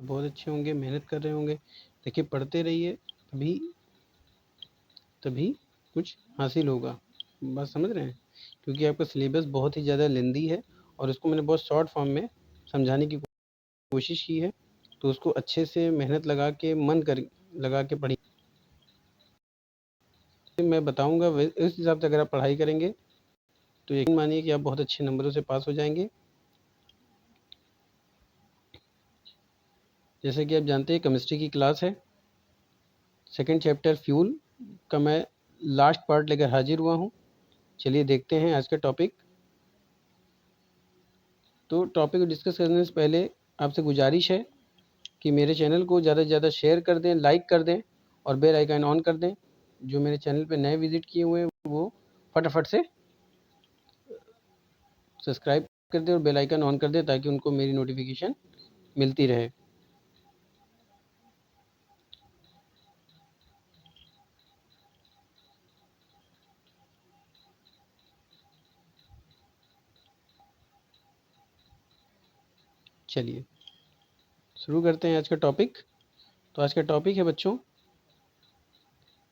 तो बहुत अच्छे होंगे, मेहनत कर रहे होंगे। देखिए पढ़ते रहिए, तभी तभी कुछ हासिल होगा। बात समझ रहे हैं? क्योंकि आपका सिलेबस बहुत ही ज़्यादा लेंदी है और उसको मैंने बहुत शॉर्ट फॉर्म में समझाने की कोशिश की है, तो उसको अच्छे से मेहनत लगा के लगा के पढ़िए। मैं बताऊंगा उस हिसाब से अगर आप पढ़ाई करेंगे तो यकीन मानिए कि आप बहुत अच्छे नंबरों से पास हो जाएंगे। जैसे कि आप जानते हैं केमिस्ट्री की क्लास है, सेकंड चैप्टर फ्यूल का मैं लास्ट पार्ट लेकर हाजिर हुआ हूँ। चलिए देखते हैं आज का टॉपिक। तो टॉपिक को डिस्कस करने से पहले आपसे गुजारिश है कि मेरे चैनल को ज़्यादा से ज़्यादा शेयर कर दें, लाइक कर दें और बेल आइकन ऑन कर दें। जो मेरे चैनल पे नए विजिट किए हुए हैं वो फटाफट से सब्सक्राइब कर दें और बेल आइकन ऑन कर दें ताकि उनको मेरी नोटिफिकेशन मिलती रहे। चलिए शुरू करते हैं आज का टॉपिक। तो आज का टॉपिक है बच्चों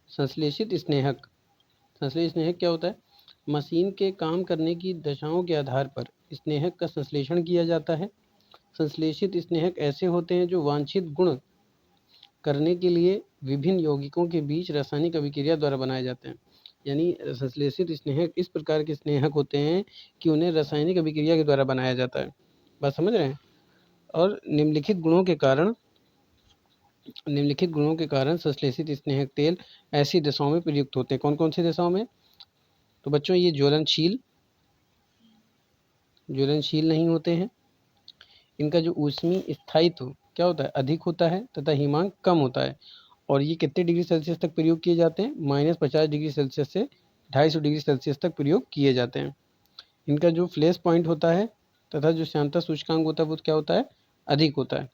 संश्लेषित स्नेहक। संश्लेषित स्नेहक क्या होता है? मशीन के काम करने की दशाओं के आधार पर स्नेहक का संश्लेषण किया जाता है। संश्लेषित स्नेहक ऐसे होते हैं जो वांछित गुण करने के लिए विभिन्न यौगिकों के बीच रासायनिक अभिक्रिया द्वारा बनाए जाते हैं। यानी संश्लेषित स्नेहक इस प्रकार के स्नेहक होते हैं कि उन्हें रासायनिक अभिक्रिया के द्वारा बनाया जाता है। बात समझ रहे हैं? और निम्नलिखित गुणों के कारण संश्लेषित स्नेहक तेल ऐसी दशाओं में प्रयुक्त होते हैं। कौन कौन सी दशाओं में? तो बच्चों ये ज्वलनशील नहीं होते हैं, इनका जो ऊष्मीय स्थायित्व क्या होता है? अधिक होता है तथा हिमांक कम होता है। और ये कितने डिग्री सेल्सियस तक प्रयोग किए जाते हैं? -50 डिग्री सेल्सियस से 250 डिग्री सेल्सियस तक प्रयोग किए जाते हैं। इनका जो फ्लैश पॉइंट होता है तथा जो श्यानता सूचकांक होता है वो क्या होता है? अधिक होता है।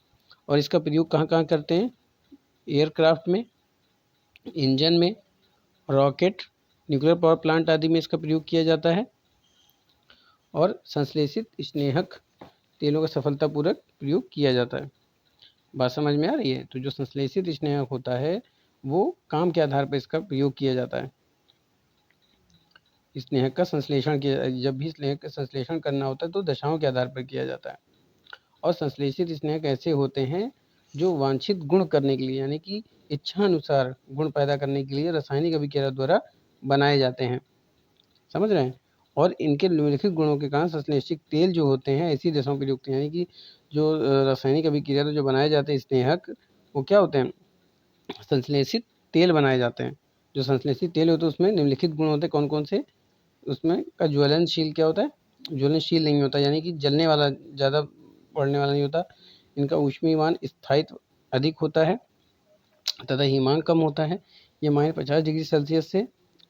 और इसका प्रयोग कहाँ कहाँ करते हैं? एयरक्राफ्ट में, इंजन में, रॉकेट, न्यूक्लियर पावर प्लांट आदि में इसका प्रयोग किया जाता है। और संश्लेषित स्नेहक तेलों का सफलतापूर्वक प्रयोग किया जाता है। बात समझ में आ रही है? तो जो संश्लेषित स्नेहक होता है वो काम के आधार पर इसका प्रयोग किया जाता है। स्नेहक का संश्लेषण किया, जब भी स्नेहक का संश्लेषण करना होता है तो दशाओं के आधार पर किया जाता है। और संश्लेषित स्नेहक ऐसे होते हैं जो वांछित गुण करने के लिए यानी कि इच्छा अनुसार गुण पैदा करने के लिए रासायनिक अभिक्रिया द्वारा बनाए जाते हैं। समझ रहे हैं? और इनके निम्नलिखित गुणों के कारण संश्लेषित तेल जो होते हैं ऐसी दशाओं पर युक्त यानी कि जो रासायनिक अभिक्रिया जो बनाए जाते हैं स्नेहक वो क्या होते हैं? संश्लेषित तेल बनाए जाते हैं। जो संश्लेषित तेल होते हैं उसमें निम्नलिखित गुण होते हैं। कौन कौन से? उसमें का ज्वलनशील क्या होता है? ज्वलनशील नहीं होता यानी कि जलने वाला, ज़्यादा बढ़ने वाला नहीं होता। इनका ऊष्मीयमान स्थायित्व अधिक होता है तथा हिमांक कम होता है। ये -50 डिग्री सेल्सियस से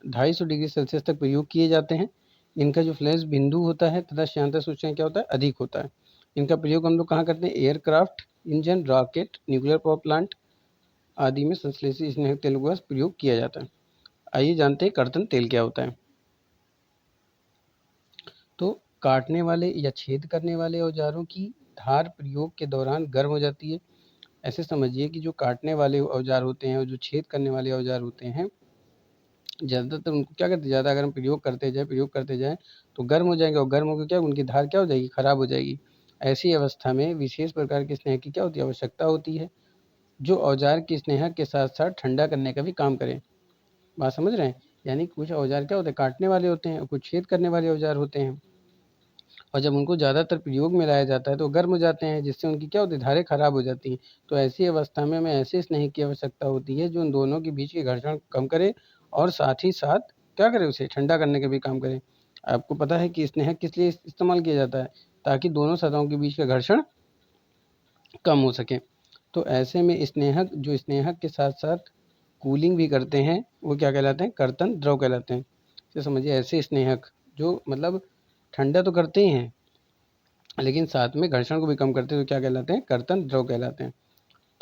250 डिग्री सेल्सियस तक प्रयोग किए जाते हैं। इनका जो फ्लैश बिंदु होता है तथा श्यानता सूचकांक क्या होता है? अधिक होता है। इनका प्रयोग हम लोग कहाँ करते हैं? Aircraft, engine, rocket, nuclear power plant आदि में संश्लेषित स्नेहक तेलों का प्रयोग किया जाता है। आइए जानते हैं कर्तन तेल क्या होता है। तो काटने वाले या छेद करने वाले औजारों की धार प्रयोग के दौरान गर्म हो जाती है। ऐसे समझिए कि जो काटने वाले औजार होते हैं और जो छेद करने वाले औजार होते हैं ज़्यादातर उनको क्या करते हैं, ज़्यादा अगर हम प्रयोग करते जाएँ तो गर्म हो जाएंगे और गर्म होकर क्या उनकी धार क्या हो जाएगी? खराब हो जाएगी। ऐसी अवस्था में विशेष प्रकार के स्नेहक की क्या होती है? आवश्यकता होती है, जो औजार के स्नेहक के साथ साथ ठंडा करने का भी काम करें। बात समझ रहे हैं? यानी कुछ औजार क्या होते हैं? काटने वाले होते हैं और कुछ छेद करने वाले औजार होते हैं। और जब उनको ज़्यादातर प्रयोग में लाया जाता है तो गर्म हो जाते हैं, जिससे उनकी क्या होती है? धारें खराब हो जाती हैं। तो ऐसी अवस्था में हमें ऐसे स्नेहक की आवश्यकता होती है जो उन दोनों के बीच के घर्षण कम करे और साथ ही साथ क्या करे? उसे ठंडा करने का भी काम करे। आपको पता है कि स्नेहक किस लिए इस्तेमाल किया जाता है? ताकि दोनों सतहों के बीच का घर्षण कम हो सके। तो ऐसे में स्नेहक के साथ साथ कूलिंग भी करते हैं वो क्या कहलाते हैं? कर्तन द्रव कहलाते हैं। तो समझिए ऐसे स्नेहक जो मतलब ठंडा तो करते ही हैं लेकिन साथ में घर्षण को भी कम करते हैं तो क्या कहलाते हैं? कर्तन द्रव कहलाते हैं।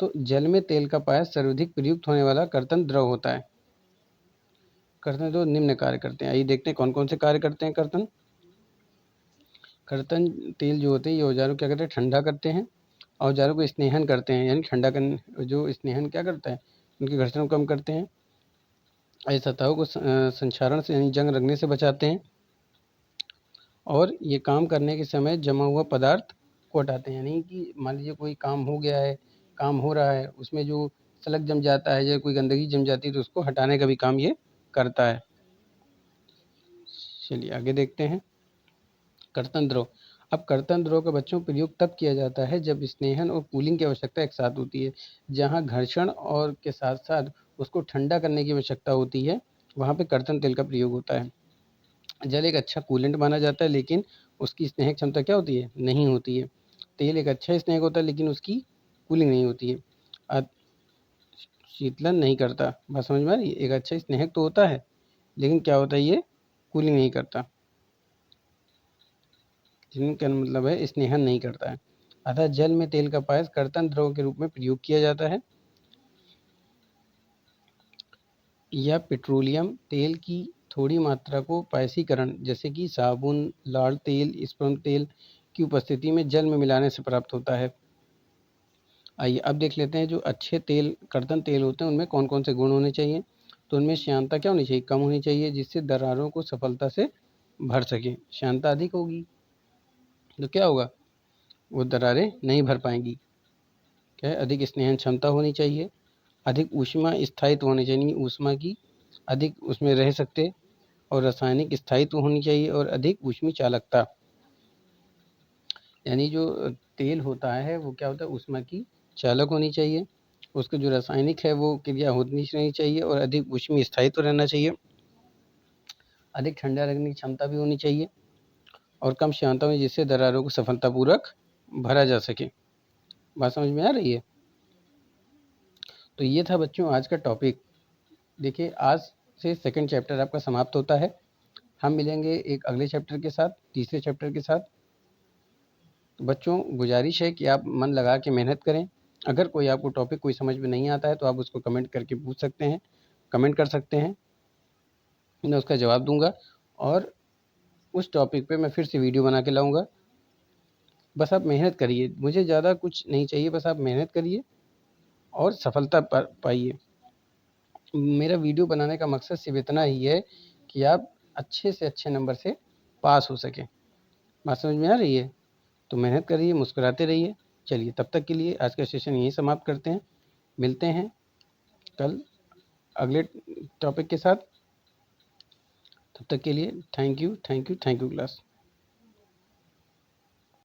तो जल में तेल का पाया सर्वाधिक प्रयुक्त होने वाला कर्तन द्रव होता है। कर्तन द्रव निम्न कार्य करते हैं। आइए देखते हैं कौन कौन से कार्य करते हैं कर्तन तेल जो होते हैं ये औजारों क्या करते हैं? ठंडा करते हैं, औजारों को स्नेहन करते हैं, यानी ठंडा करने, जो स्नेहन क्या करता है, उनके घर्षण को कम करते हैं, ऐसी सतहों को संक्षारण से यानी जंग लगने से बचाते हैं, और ये काम करने के समय जमा हुआ पदार्थ को हटाते हैं। यानी कि मान लीजिए कोई काम हो गया है, काम हो रहा है, उसमें जो सलग जम जाता है या कोई गंदगी जम जाती है तो उसको हटाने का भी काम ये करता है। चलिए आगे देखते हैं। कर्तन द्रव। अब कर्तन द्रव का बच्चों प्रयोग तब किया जाता है जब स्नेहन और कूलिंग की आवश्यकता एक साथ होती है। जहाँ घर्षण और के साथ साथ उसको ठंडा करने की आवश्यकता होती है, वहाँ पे कर्तन तेल का प्रयोग होता है। जल एक अच्छा कूलेंट माना जाता है, लेकिन उसकी स्नेहक क्षमता क्या होती है, नहीं होती है। तेल एक अच्छा स्नेहक होता है, लेकिन उसकी कूलिंग नहीं होती है, शीतलन नहीं करता। बात समझ में आ रही है? एक अच्छा स्नेहक तो होता है, लेकिन क्या होता है, ये कूलिंग नहीं करता। जिनका मतलब है स्नेहन नहीं करता है। अतः जल में तेल का पायस कर्तन द्रव के रूप में प्रयोग किया जाता है। या पेट्रोलियम तेल की थोड़ी मात्रा को पायसीकरण, जैसे कि साबुन, लाल तेल, स्पर्म तेल की उपस्थिति में जल में मिलाने से प्राप्त होता है। आइए अब देख लेते हैं जो अच्छे तेल, कर्तन तेल होते हैं, उनमें कौन कौन से गुण होने चाहिए। तो उनमें श्यानता क्या होनी चाहिए, कम होनी चाहिए, जिससे दरारों को सफलता से भर सके। श्यानता अधिक होगी तो क्या होगा, वो दरारें नहीं भर पाएंगी। क्या है, अधिक स्नेहन क्षमता होनी चाहिए, अधिक ऊष्मा स्थायित्व होनी चाहिए, ऊष्मा की अधिक उसमें रह सकते, और रासायनिक स्थायित्व होनी चाहिए, और अधिक ऊष्मी चालकता। यानी जो तेल होता है वो क्या होता है, ऊष्मा की चालक होनी चाहिए, उसका जो रासायनिक है वो क्रिया होनी नहीं चाहिए, और अधिक ऊष्मी स्थायित्व रहना चाहिए, अधिक ठंडा रखने की क्षमता भी होनी चाहिए, और कम श्यानता में, जिससे दरारों को सफलतापूर्वक भरा जा सके। बात समझ में आ रही है? तो ये था बच्चों आज का टॉपिक। देखिए आज से सेकंड चैप्टर आपका समाप्त होता है। हम मिलेंगे एक अगले चैप्टर के साथ, तीसरे चैप्टर के साथ। तो बच्चों गुजारिश है कि आप मन लगा के मेहनत करें। अगर कोई आपको टॉपिक कोई समझ में नहीं आता है तो आप उसको कमेंट करके पूछ सकते हैं, कमेंट कर सकते हैं, मैं उसका जवाब दूंगा, और उस टॉपिक पे मैं फिर से वीडियो बना के लाऊंगा। बस आप मेहनत करिए, मुझे ज़्यादा कुछ नहीं चाहिए, बस आप मेहनत करिए और सफलता पाइए। मेरा वीडियो बनाने का मकसद सिर्फ इतना ही है कि आप अच्छे से अच्छे नंबर से पास हो सकें। बात समझ में आ रही है? तो मेहनत करिए, मुस्कुराते रहिए। चलिए तब तक के लिए आज का सेशन यहीं समाप्त करते हैं। मिलते हैं कल अगले टॉपिक के साथ। तब तक के लिए thank you, thank you, thank you class.